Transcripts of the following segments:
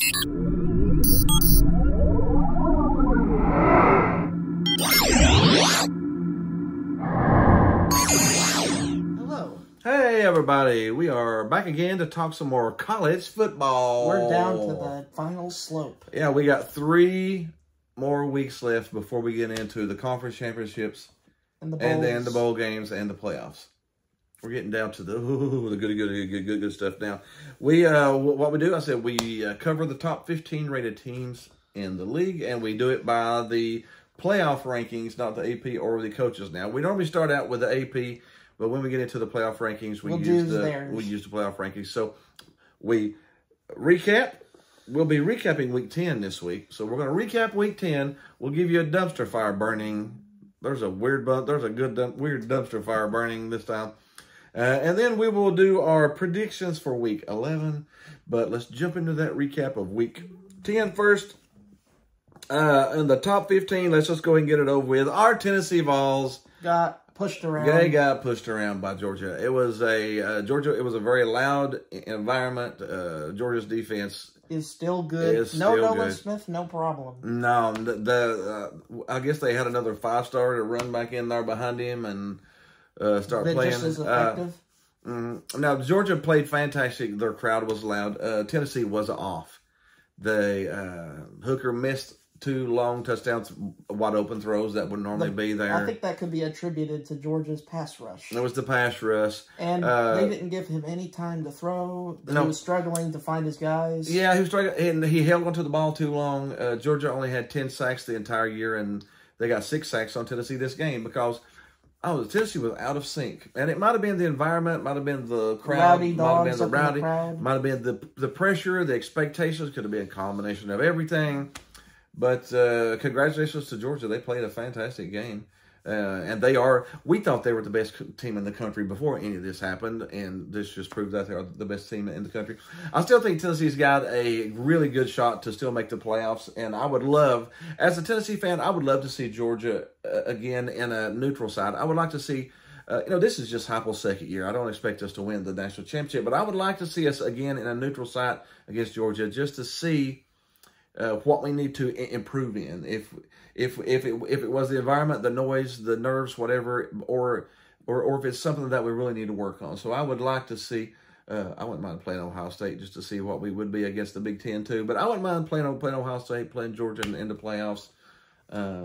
Hello. Hey everybody, we are back again to talk some more college football. We're down to the final slope. Yeah, we got 3 more weeks left before we get into the conference championships And the and then the bowl games and the playoffs. We're getting down to the good stuff now. What we do, I said we cover the top 15 rated teams in the league, and we do it by the playoff rankings, not the AP or the coaches. Now, we normally start out with the AP, but when we get into the playoff rankings, we use the playoff rankings. So we recap. We'll be recapping week 10 this week. So we're going to recap week 10. We'll give you a dumpster fire burning. There's a weird dumpster fire burning this time. And then we will do our predictions for week 11. But let's jump into that recap of week 10 first. In the top 15, let's just go ahead and get it over with. Our Tennessee Vols got pushed around. They got pushed around by Georgia. It was a It was a very loud environment. Georgia's defense is still good. No Nolan Smith, no problem. No, I guess they had another 5-star to run back in there behind him and start playing. Just as effective. Now Georgia played fantastic. Their crowd was loud. Tennessee was off. Hooker missed 2 long touchdowns, wide open throws that would normally be there. I think that could be attributed to Georgia's pass rush. It was the pass rush. And they didn't give him any time to throw. He was struggling to find his guys. Yeah, he was struggling, and he held onto the ball too long. Georgia only had 10 sacks the entire year, and they got 6 sacks on Tennessee this game because Tennessee was out of sync. And it might have been the environment, might have been the crowd, might have been the pressure, the expectations, could have been a combination of everything. But congratulations to Georgia. They played a fantastic game. And we thought they were the best team in the country before any of this happened. And this just proves that they are the best team in the country. I still think Tennessee's got a really good shot to still make the playoffs. And I would love, as a Tennessee fan, I would love to see Georgia again in a neutral side. I would like to see, this is just Heupel's second year. I don't expect us to win the national championship. But I would like to see us again in a neutral side against Georgia just to see what we need to improve in. If it was the environment, the noise, the nerves, whatever, or if it's something that we really need to work on. So I would like to see. I wouldn't mind playing Ohio State just to see what we would be against the Big Ten too. But I wouldn't mind playing Ohio State, playing Georgia in the playoffs.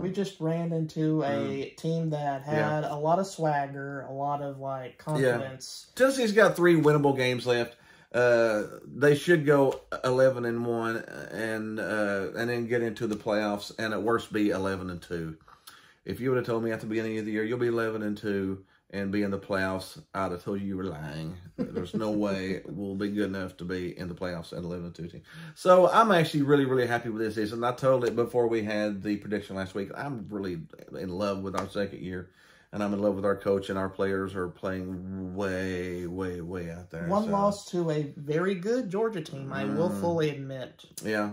We just ran into a team that had a lot of swagger, a lot of confidence. Yeah. Tennessee's got 3 winnable games left. They should go 11-1 and then get into the playoffs, and at worst be 11-2. If you would have told me at the beginning of the year you'll be 11-2 and be in the playoffs, I'd have told you were lying. There's no way we'll be good enough to be in the playoffs at 11-2 team. So I'm actually really, really happy with this season. I told it before we had the prediction last week. I'm really in love with our second year. And I'm in love with our coach, and our players are playing way, way, way out there. One loss to a very good Georgia team, I will fully admit. Yeah.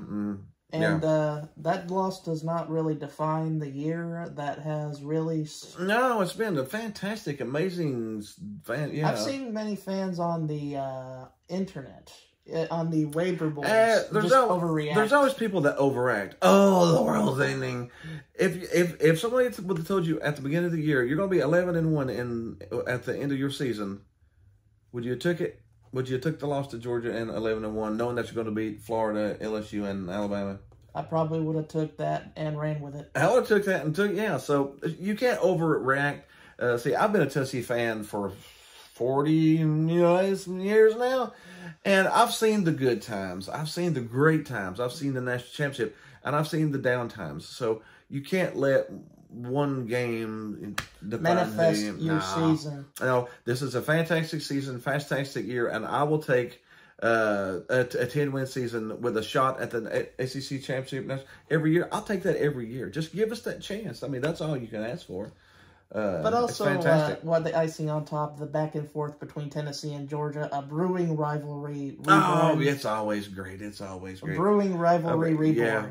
And that loss does not really define the year that has really... No, it's been a fantastic, amazing fan. Yeah. I've seen many fans on the internet, on the waiver boards, overreact. There's always people that overact. Oh, the world's ending. If somebody would have told you at the beginning of the year you're going to be 11-1 at the end of your season, would you have took it? Would you have took the loss to Georgia and 11-1, knowing that you're going to beat Florida, LSU, and Alabama? I probably would have took that and ran with it. I would have took that and so you can't overreact. See, I've been a Tennessee fan for 40 years now, and I've seen the good times. I've seen the great times. I've seen the national championship, and I've seen the down times. So you can't let one game manifest your season. No, this is a fantastic season, fantastic year, and I will take a 10-win season with a shot at the SEC championship every year. I'll take that every year. Just give us that chance. I mean, that's all you can ask for. But also, what the icing on top, the back and forth between Tennessee and Georgia, a brewing rivalry. Oh, it's always great. It's always great. A brewing rivalry reborn. Yeah.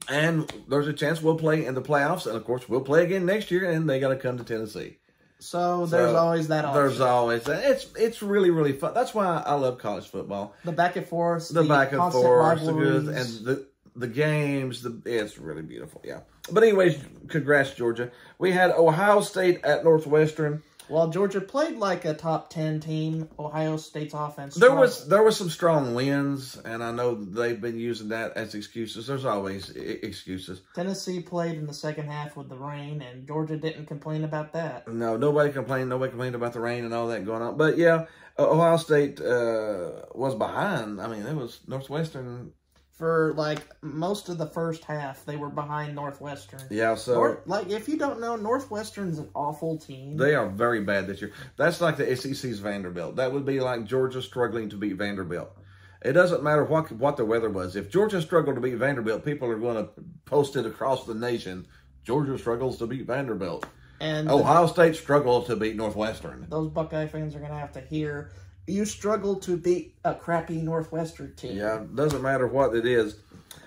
And there's a chance we'll play in the playoffs, and of course we'll play again next year, and they got to come to Tennessee. So there's always that option. There's always that. It's really, really fun. That's why I love college football. The back and forth. The back and forth. And the games. It's really beautiful, yeah. But anyways, congrats, Georgia. We had Ohio State at Northwestern. While Georgia played like a top 10 team, Ohio State's offense. There was some strong wins, and I know they've been using that as excuses. There's always excuses. Tennessee played in the second half with the rain, and Georgia didn't complain about that. No, nobody complained. Nobody complained about the rain and all that going on. But yeah, Ohio State was behind. I mean, it was Northwestern. For, like, most of the first half, they were behind Northwestern. Yeah, so... if you don't know, Northwestern's an awful team. They are very bad this year. That's like the SEC's Vanderbilt. That would be like Georgia struggling to beat Vanderbilt. It doesn't matter what the weather was. If Georgia struggled to beat Vanderbilt, people are going to post it across the nation. Georgia struggles to beat Vanderbilt. And Ohio State struggled to beat Northwestern. Those Buckeye fans are going to have to hear... You struggle to beat a crappy Northwestern team. Yeah, doesn't matter what it is.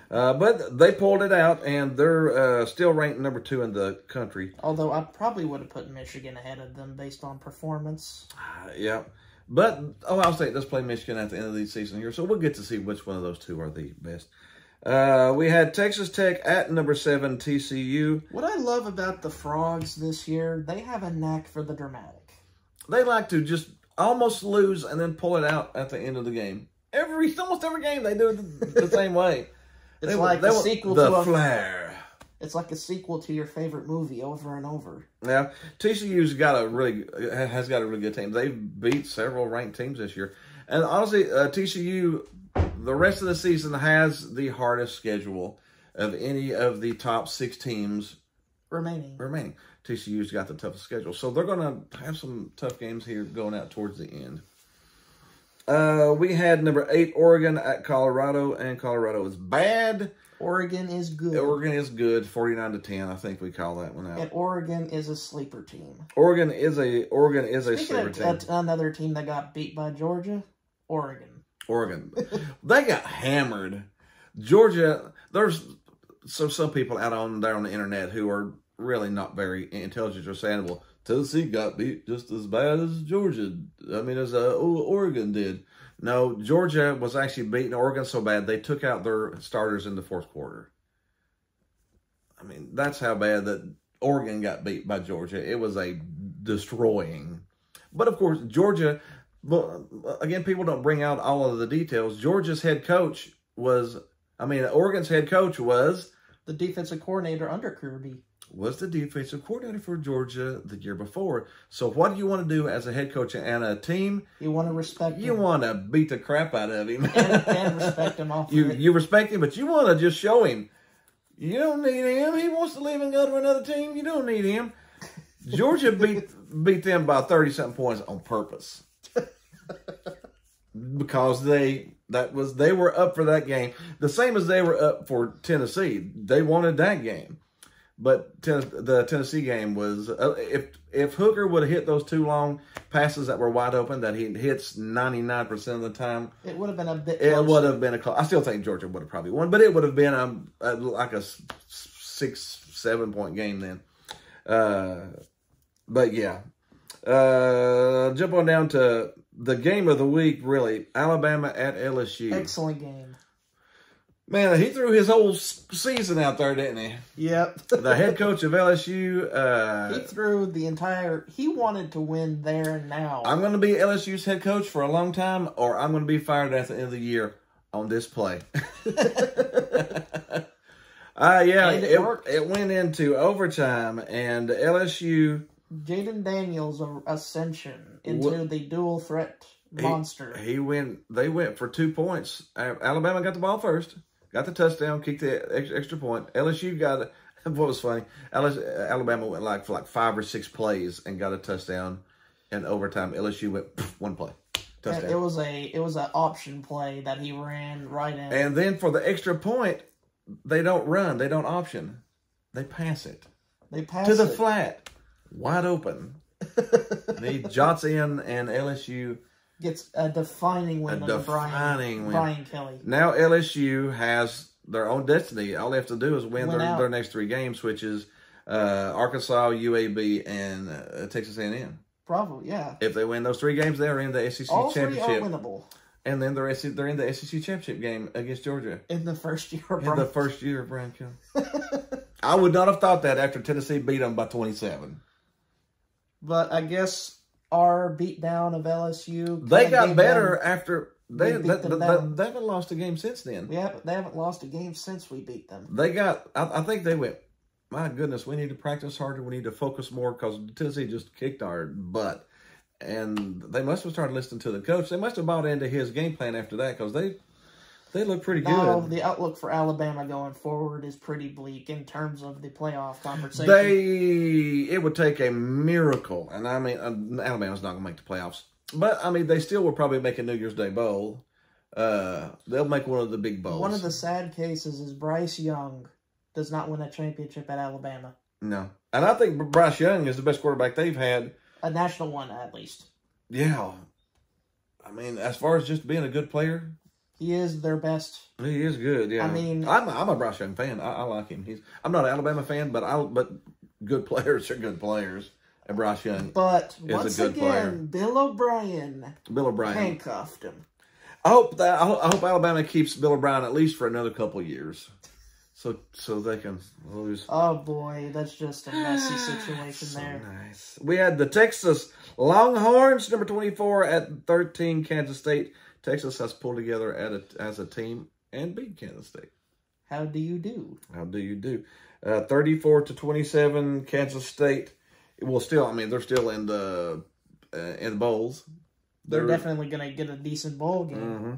But they pulled it out, and they're still ranked number 2 in the country. Although I probably would have put Michigan ahead of them based on performance. Yeah. But Ohio State does play Michigan at the end of the season here, so we'll get to see which one of those two are the best. We had Texas Tech at number 7, TCU. What I love about the Frogs this year, they have a knack for the dramatic. They like to just... almost lose and then pull it out at the end of the game. Almost every game they do it the same way. It's like a sequel to the flair. It's like a sequel to your favorite movie over and over. Yeah, TCU's has got a really good team. They've beat several ranked teams this year, and honestly, TCU the rest of the season has the hardest schedule of any of the top 6 teams remaining. TCU's got the toughest schedule. So they're going to have some tough games here going out towards the end. We had number 8, Oregon at Colorado, and Colorado is bad. Oregon is good. Oregon is good, 49-10. I think we call that one out. And Oregon is a sleeper team. Oregon is a sleeper team. Another team that got beat by Georgia, Oregon. They got hammered. Georgia, there's some people out there on the internet who are really not very intelligent or saying, well, Tennessee got beat just as bad as Oregon did. No, Georgia was actually beating Oregon so bad they took out their starters in the 4th quarter. I mean, that's how bad that Oregon got beat by Georgia. It was a destroying. But, of course, Georgia, again, people don't bring out all of the details. Oregon's head coach was the defensive coordinator under Kirby. Was the defensive coordinator for Georgia the year before. So what do you want to do as a head coach and a team? You want to respect him. You want to beat the crap out of him. And respect him off You respect him, but you want to just show him. You don't need him. He wants to leave and go to another team. You don't need him. Georgia beat them by 30-something points on purpose. Because they were up for that game. The same as they were up for Tennessee. They wanted that game. But the Tennessee game was, if Hooker would have hit those 2 long passes that were wide open that he hits 99% of the time, it would have been a bit closer. It would have been I still think Georgia would have probably won, but it would have been like a 6-7 point game then. But yeah. Jump on down to the game of the week, really. Alabama at LSU. Excellent game. Man, he threw his whole season out there, didn't he? Yep. The head coach of LSU. He threw the entire... He wanted to win there and now. I'm going to be LSU's head coach for a long time, or I'm going to be fired at the end of the year on this play. Yeah, it went into overtime, and LSU... Jaden Daniels' ascension into the dual threat monster. They went for 2 points. Alabama got the ball first. Got the touchdown, kicked the extra point. LSU got it. What was funny, Alabama went for 5 or 6 plays and got a touchdown in overtime. LSU went 1 play. Touchdown. It was an option play that he ran right in. And then for the extra point, they don't run. They don't option. They pass it. They pass to the flat. Wide open. And he jots in, and LSU... gets a defining win over Brian Kelly. Now LSU has their own destiny. All they have to do is win their next 3 games, which is Arkansas, UAB, and Texas A&M. Probably, yeah. If they win those 3 games, they're in the SEC All championship. All 3 are winnable. And then they're in the SEC championship game against Georgia. In the first year of Brian Kelly. I would not have thought that after Tennessee beat them by 27. But I guess our beatdown of LSU... They got better after... They haven't lost a game since then. They haven't lost a game since we beat them. I think they went, my goodness, we need to practice harder. We need to focus more because Tennessee just kicked our butt. And they must have started listening to the coach. They must have bought into his game plan after that because they look pretty good. The outlook for Alabama going forward is pretty bleak in terms of the playoff conversation. It would take a miracle. And I mean, Alabama's not going to make the playoffs. But, I mean, they still will probably make a New Year's Day bowl. They'll make one of the big bowls. One of the sad cases is Bryce Young does not win a championship at Alabama. No. And I think Bryce Young is the best quarterback they've had. A national one, at least. Yeah. I mean, as far as just being a good player. He is their best. He is good, yeah. I mean, I'm a Bryce Young fan. I like him. I'm not an Alabama fan, but good players are good players. And Bryce Young is a good player. Bill O'Brien handcuffed him. I hope Alabama keeps Bill O'Brien at least for another couple of years. So they can lose. Oh, boy. That's just a messy situation there. Nice. We had the Texas Longhorns, number 24 at 13, Kansas State. Texas has pulled together as a team and beat Kansas State. How do you do? 34-27, Kansas State. Well, still, I mean, they're still in the bowls. They're definitely going to get a decent bowl game. Mm-hmm.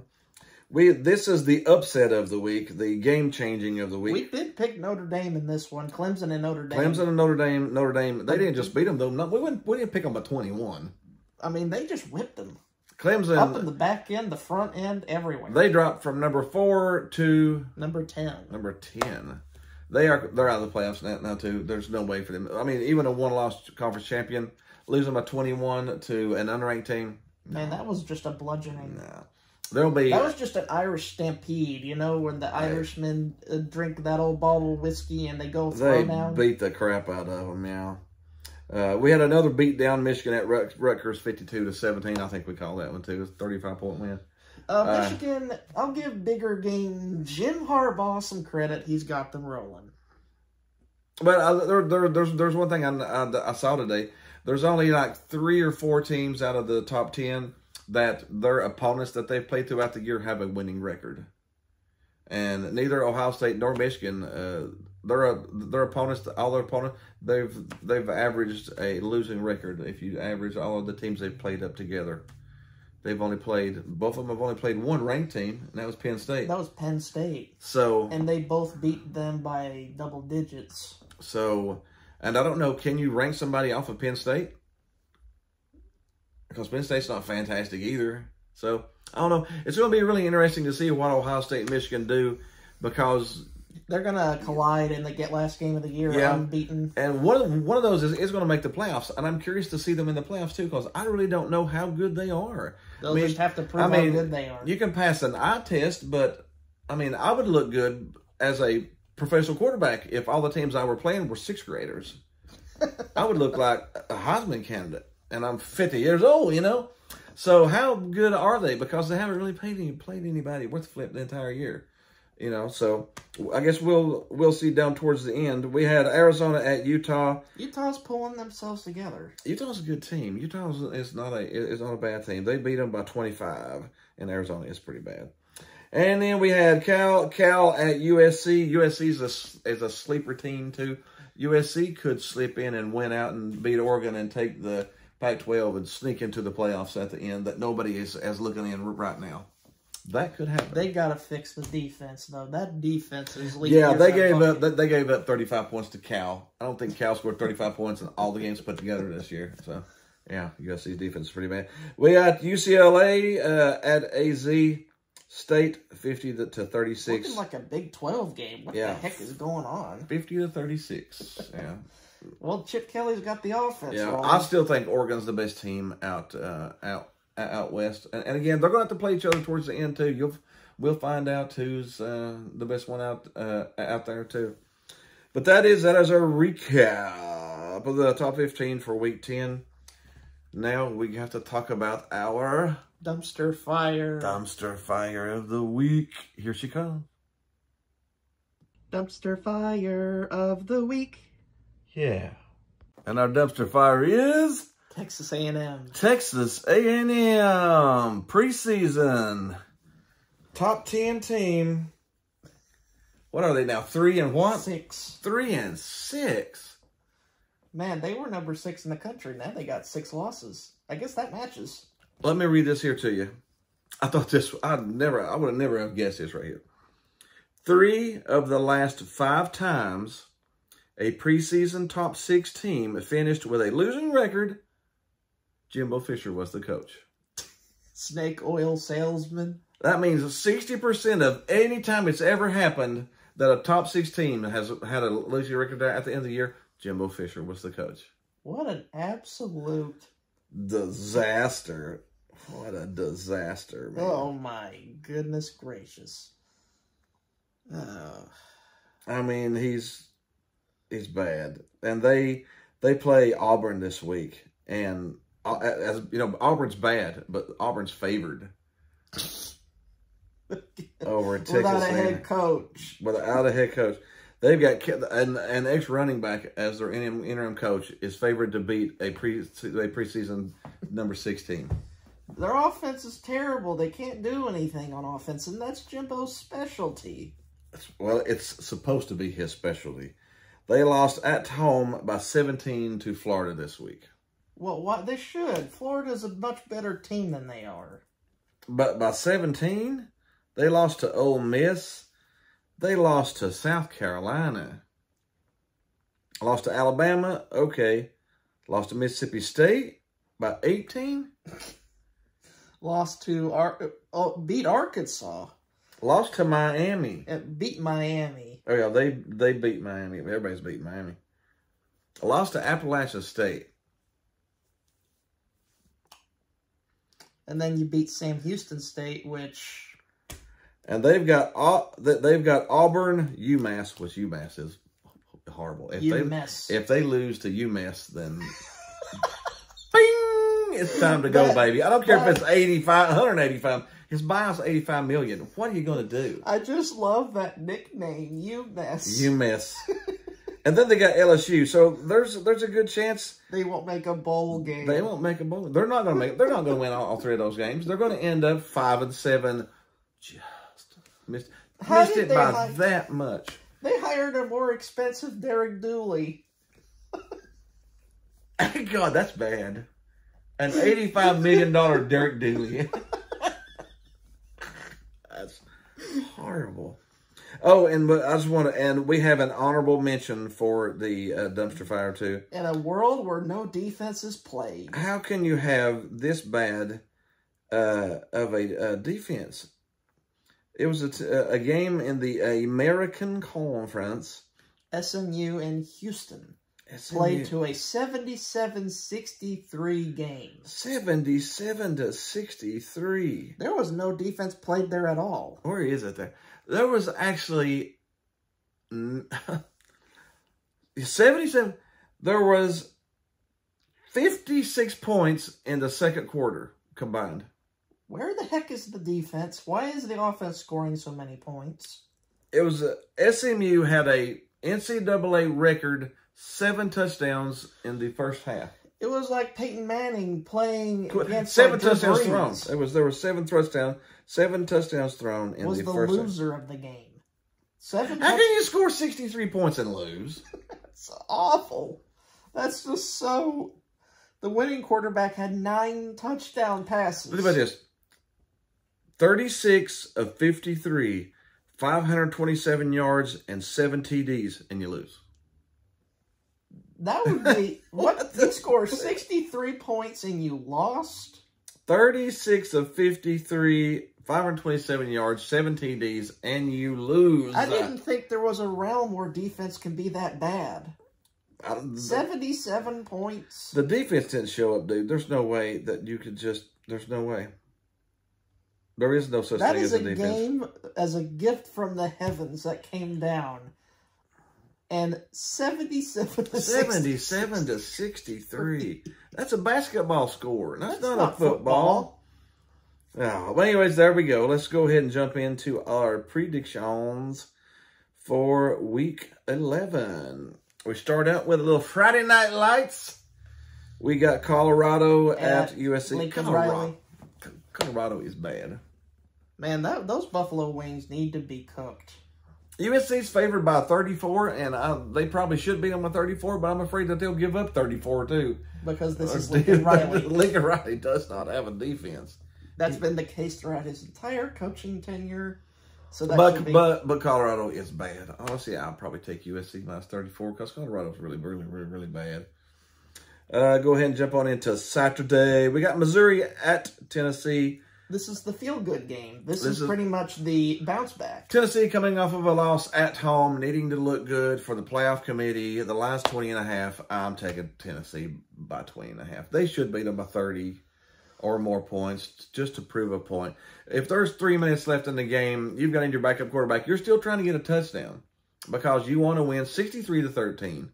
This is the upset of the week, the game-changing of the week. We did pick Notre Dame in this one. Clemson and Notre Dame. Notre Dame. They didn't just beat them, though. No, we didn't pick them by 21. I mean, they just whipped them. Clemson. Up in the back end, the front end, everywhere. They dropped from number 4 to... Number 10. Number 10. They're out of the playoffs now, too. There's no way for them. I mean, even a one-loss conference champion, losing by 21 to an unranked team. Man, that was just a bludgeoning. No. That was just an Irish stampede, you know, when the Irishmen drink that old bottle of whiskey and they go throw down. They beat the crap out of them, yeah. We had another beat down Michigan at Rutgers, 52-17. I think we call that one, too. It's a 35-point win. Michigan, I'll give bigger game Jim Harbaugh some credit. He's got them rolling. But there's one thing I saw today. There's only like 3 or 4 teams out of the top 10 that their opponents that they've played throughout the year have a winning record. And neither Ohio State nor Michigan, their opponents, all their opponents, they've averaged a losing record. If you average all of the teams they've played up together, both of them have only played one ranked team, and that was Penn State. That was Penn State. So, and they both beat them by double digits. So, and I don't know, can you rank somebody off of Penn State? Because Penn State's not fantastic either. So, I don't know. It's going to be really interesting to see what Ohio State and Michigan do because... They're going to collide in the last game of the year, unbeaten. And one of those is going to make the playoffs. And I'm curious to see them in the playoffs, too, because I really don't know how good they are. They'll just have to prove how good they are. You can pass an eye test, but, I mean, I would look good as a professional quarterback if all the teams I were playing were 6th graders. I would look like a Heisman candidate. And I'm 50 years old, you know? So how good are they? Because they haven't really played anybody worth the flip the entire year. You know, so I guess we'll see down towards the end. We had Arizona at Utah. Utah's pulling themselves together. Utah's a good team. Utah is not a bad team. They beat them by 25, and Arizona is pretty bad. And then we had Cal at USC. USC is a sleeper team too. USC could slip in and win out and beat Oregon and take the Pac-12 and sneak into the playoffs at the end that nobody is looking in right now. That could happen. They got to fix the defense, though. That defense is leaking. Yeah, they gave up 35 points to Cal. I don't think Cal scored 35 points in all the games put together this year. So, yeah, USC's defense is pretty bad. We got UCLA at AZ State, 50-36. Looking like a Big 12 game. What the heck is going on? 50-36. Yeah. Well, Chip Kelly's got the offense. Yeah, wrong. I still think Oregon's the best team out west. And again, they're going to have to play each other towards the end too. We'll find out who's the best one out there too. But that is our recap of the top 15 for week 10. Now we have to talk about our dumpster fire. Dumpster fire of the week. Here she comes. Dumpster fire of the week. Yeah. And our dumpster fire is Texas A&M. Texas A&M preseason top 10 team. What are they now? 3 and what? 6. 3 and 6. Man, they were number 6 in the country. Now they got 6 losses. I guess that matches. Let me read this here to you. I thought this, I would have never have guessed this right here. 3 of the last 5 times a preseason top 6 team finished with a losing record, Jimbo Fisher was the coach. Snake oil salesman. That means 60% of any time it's ever happened that a top 6 team has had a losing record at the end of the year, Jimbo Fisher was the coach. What an absolute disaster. What a disaster, man. Oh, my goodness gracious. I mean, he's bad. And they play Auburn this week. And, as you know, Auburn's bad, but Auburn's favored over Texas. Without a head coach. Without a head coach. They've got an ex-running back as their interim coach is favored to beat a preseason number 6 team. Their offense is terrible. They can't do anything on offense, and that's Jimbo's specialty. Well, it's supposed to be his specialty. They lost at home by 17 to Florida this week. Well, what they should. Florida's a much better team than they are. But by 17, they lost to Ole Miss. They lost to South Carolina. Lost to Alabama. Okay. Lost to Mississippi State by 18. Lost to beat Arkansas. Lost to Miami. Beat Miami. Oh yeah, they beat Miami. Everybody's beat Miami. Lost to Appalachia State. And then you beat Sam Houston State, which. And they've got Auburn, UMass, which UMass is horrible. If they lose to UMass, then bing, it's time to go, baby. I don't care if it's 185. His buyouts $85 million. What are you going to do? I just love that nickname, UMass. UMass. And then they got LSU, so there's a good chance they won't make a bowl game. They won't make a bowl. They're not going to win all 3 of those games. They're going to end up 5-7. Just missed it by that much. They hired a more expensive Derek Dooley. God, that's bad. An $85 million Derek Dooley. That's horrible. Oh, and I just want to, and we have an honorable mention for the dumpster fire too. In a world where no defense is played. How can you have this bad of a defense? It was a game in the American Conference. SMU in Houston. Played to a 77-63 game. 77-63. There was no defense played there at all. Where is it there? There was actually 77. There was 56 points in the second quarter combined. Where the heck is the defense? Why is the offense scoring so many points? It was SMU had a NCAA record 7 touchdowns in the first half. It was like Peyton Manning playing against 7 touchdowns thrown. There were 7 touchdowns thrown in the first half. Was the loser of the game. How can you score 63 points and lose? That's awful. That's just so. The winning quarterback had 9 touchdown passes. Think about this: 36 of 53, 527 yards and 7 TDs, and you lose. That would be what? You score 63 points and you lost? 36 of 53, 527 yards, 7 TDs, and you lose. I didn't think there was a realm where defense can be that bad. 77 points. The defense didn't show up, dude. There's no way that you could just. There's no way. There is no such thing as a defense. That is a game as a gift from the heavens that came down. And 77 to 77 to 63. That's a basketball score. That's not a football. Oh, well, anyways, there we go. Let's go ahead and jump into our predictions for Week 11. We start out with a little Friday Night Lights. We got Colorado at USC. Colorado is bad. Man, those buffalo wings need to be cooked. USC's favored by 34, and they probably should beat them by 34, but I'm afraid that they'll give up 34 too. Because this is Lincoln Riley. Lincoln Riley does not have a defense. That's been the case throughout his entire coaching tenure. So but Colorado is bad. Honestly, I'll probably take USC minus 34 because Colorado's really bad. Go ahead and jump on into Saturday. We got Missouri at Tennessee. This is the feel-good game. This is pretty much the bounce back. Tennessee coming off of a loss at home, needing to look good for the playoff committee. The last 20.5, I'm taking Tennessee by 20.5. They should beat them by 30 or more points just to prove a point. If there's 3 minutes left in the game, you've got in your backup quarterback, you're still trying to get a touchdown because you want to win 63 to 13.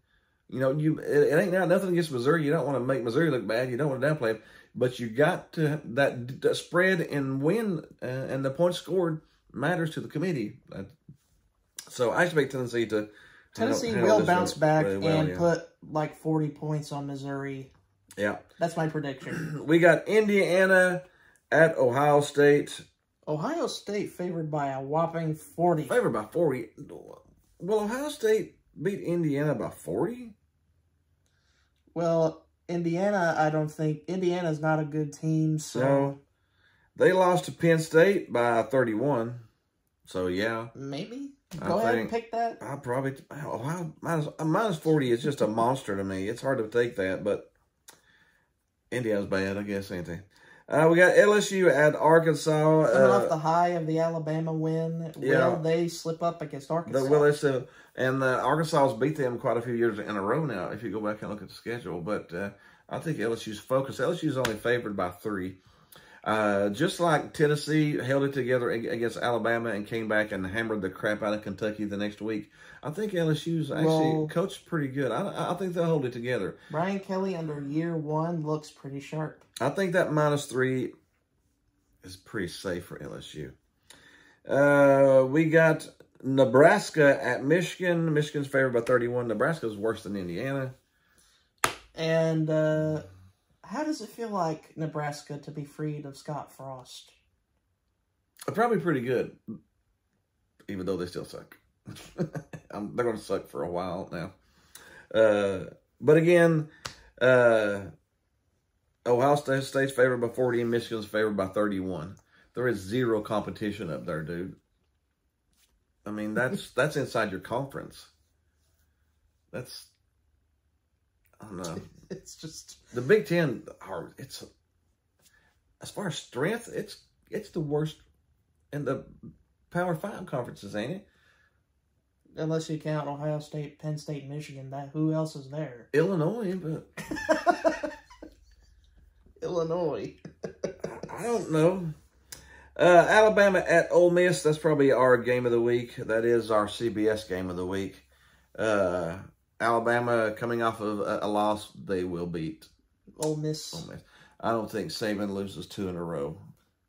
You know, it ain't nothing against Missouri. You don't want to make Missouri look bad. You don't want to downplay it. But you got to, that spread and win, and the points scored matters to the committee. So I expect Tennessee to will bounce back and put like 40 points on Missouri. Yeah. That's my prediction. We got Indiana at Ohio State. Ohio State favored by a whopping 40. Favored by 40. Will Ohio State beat Indiana by 40? Well, Indiana, I don't think Indiana's not a good team. So no, they lost to Penn State by 31. So yeah, maybe go ahead and pick that. I probably minus 40 is just a monster to me. It's hard to take that, but Indiana's bad, I guess, ain't they? We got LSU at Arkansas. Coming off the high of the Alabama win, will they slip up against Arkansas? And Arkansas has beat them quite a few years in a row now, if you go back and look at the schedule. But I think LSU's focused. LSU's only favored by 3. Just like Tennessee held it together against Alabama and came back and hammered the crap out of Kentucky the next week, I think LSU's actually coached pretty good. I think they'll hold it together. Brian Kelly under year 1 looks pretty sharp. I think that minus 3 is pretty safe for LSU. We got Nebraska at Michigan. Michigan's favored by 31. Nebraska's worse than Indiana. And how does it feel like Nebraska to be freed of Scott Frost? Probably pretty good, even though they still suck. They're going to suck for a while now. But again, Ohio State's favored by 40 and Michigan's favored by 31. There is zero competition up there, dude. I mean, that's inside your conference. I don't know. It's just the Big Ten. It's as far as strength, it's the worst in the Power 5 conferences, ain't it? Unless you count Ohio State, Penn State, Michigan. Who else is there? Illinois, but Illinois. I don't know. Alabama at Ole Miss. That's probably our game of the week. That is our CBS game of the week. Alabama coming off of a loss, they will beat Ole Miss. I don't think Saban loses 2 in a row.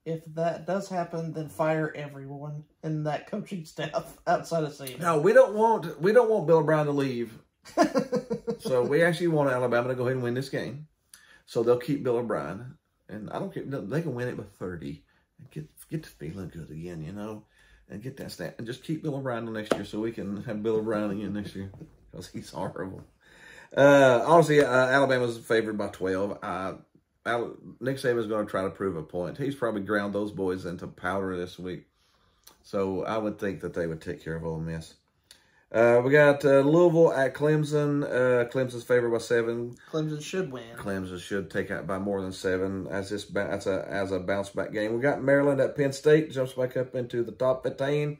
If that does happen, then fire everyone in that coaching staff outside of Saban. No, we don't want Bill O'Brien to leave. So we actually want Alabama to go ahead and win this game. So they'll keep Bill O'Brien, and I don't care. They can win it with 30 and get to feeling good again, you know, and get that stat and just keep Bill O'Brien till next year so we can have Bill O'Brien again next year because he's horrible. Honestly, Alabama's favored by 12. Nick Saban's going to try to prove a point. He's probably ground those boys into powder this week. So I would think that they would take care of Ole Miss. We got Louisville at Clemson. Clemson's favored by 7. Clemson should win. Clemson should take out by more than 7 as a bounce back game. We got Maryland at Penn State. Jumps back up into the top 15.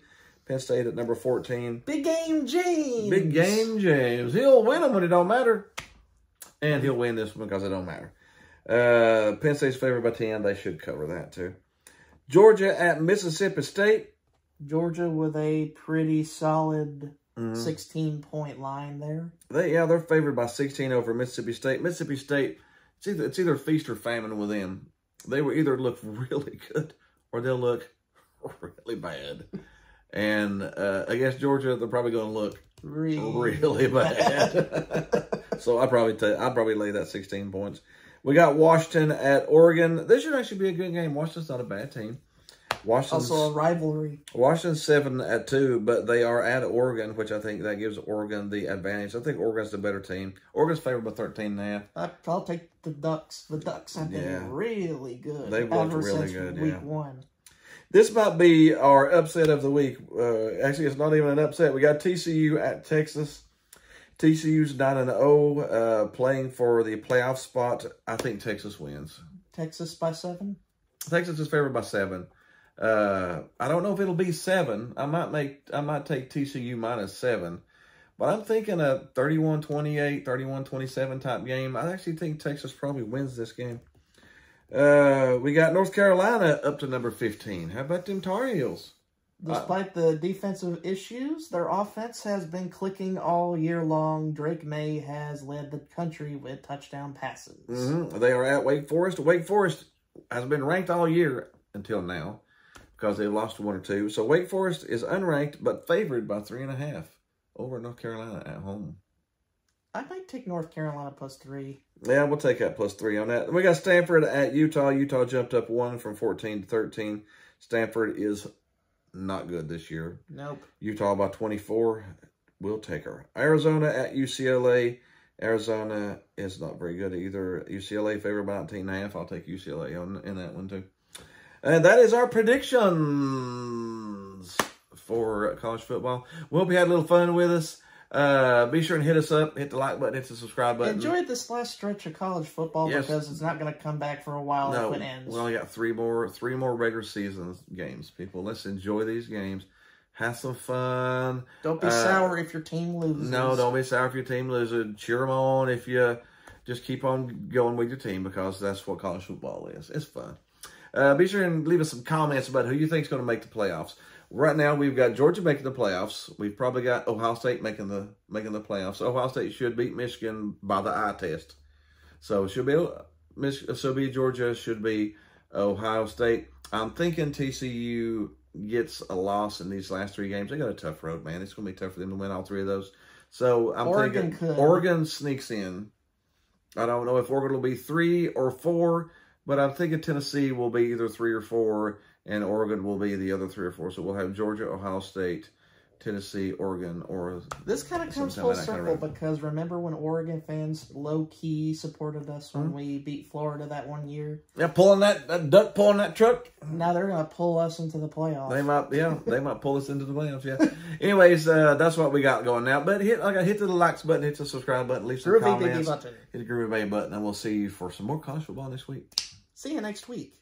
Penn State at number 14. Big game James. Big game James. He'll win them when it don't matter. And he'll win this one because it don't matter. Penn State's favored by 10. They should cover that too. Georgia at Mississippi State. Georgia with a pretty solid 16-point line there. They're favored by 16 over Mississippi State. Mississippi State, it's either feast or famine with them. They will either look really good or they'll look really bad. And against Georgia, they're probably going to look really bad. So I'd probably lay that 16 points. We got Washington at Oregon. This should actually be a good game. Washington's not a bad team. Also a rivalry. Washington's 7-2, but they are at Oregon, which I think that gives Oregon the advantage. I think Oregon's the better team. Oregon's favored by 13.5. I'll take the Ducks. The Ducks have been really good. They've looked really good, week 1. This might be our upset of the week. Actually, it's not even an upset. We got TCU at Texas. TCU's 9-0, playing for the playoff spot. I think Texas wins. Texas by 7? Texas is favored by 7. I don't know if it'll be 7. I might take TCU minus 7. But I'm thinking a 31-28, 31-27 type game. I actually think Texas probably wins this game. We got North Carolina up to number 15. How about them Tar Heels? Despite the defensive issues, their offense has been clicking all year long. Drake May has led the country with touchdown passes. They are at Wake Forest. Wake Forest has been ranked all year until now because they've lost 1 or 2. So Wake Forest is unranked but favored by 3.5 over North Carolina at home. I might take North Carolina plus 3. Yeah, we'll take that plus 3 on that. We got Stanford at Utah. Utah jumped up 1 from 14 to 13. Stanford is not good this year. Nope. Utah by 24. We'll take her. Arizona at UCLA. Arizona is not very good either. UCLA favored by 19.5. I'll take UCLA in that one too. And that is our predictions for college football. We hope you had a little fun with us. Be sure and hit us up. Hit the like button. Hit the subscribe button. Enjoy this last stretch of college football because it's not going to come back for a while if it ends. We only got three more regular season games, people. Let's enjoy these games. Have some fun. Don't be sour if your team loses. No, don't be sour if your team loses. Cheer them on if you just keep on going with your team because that's what college football is. It's fun. Be sure and leave us some comments about who you think is going to make the playoffs. Right now, we've got Georgia making the playoffs. We've probably got Ohio State making the playoffs. Ohio State should beat Michigan by the eye test. So it should be Georgia, should be Ohio State. I'm thinking TCU gets a loss in these last 3 games. They got a tough road, man. It's going to be tough for them to win all 3 of those. So I'm thinking Oregon sneaks in. I don't know if Oregon will be 3 or 4, but I'm thinking Tennessee will be either 3 or 4. And Oregon will be the other 3 or 4. So we'll have Georgia, Ohio State, Tennessee, Oregon, or... This kind of comes full circle because remember when Oregon fans low-key supported us when we beat Florida that one year? Yeah, pulling that truck. Now they're going to pull us into the playoffs. They might pull us into the playoffs, yeah. Anyways, that's what we got going now. But hit the likes button, hit the subscribe button, leave some comments. Hit the groovy baby button, and we'll see you for some more college football this week. See you next week.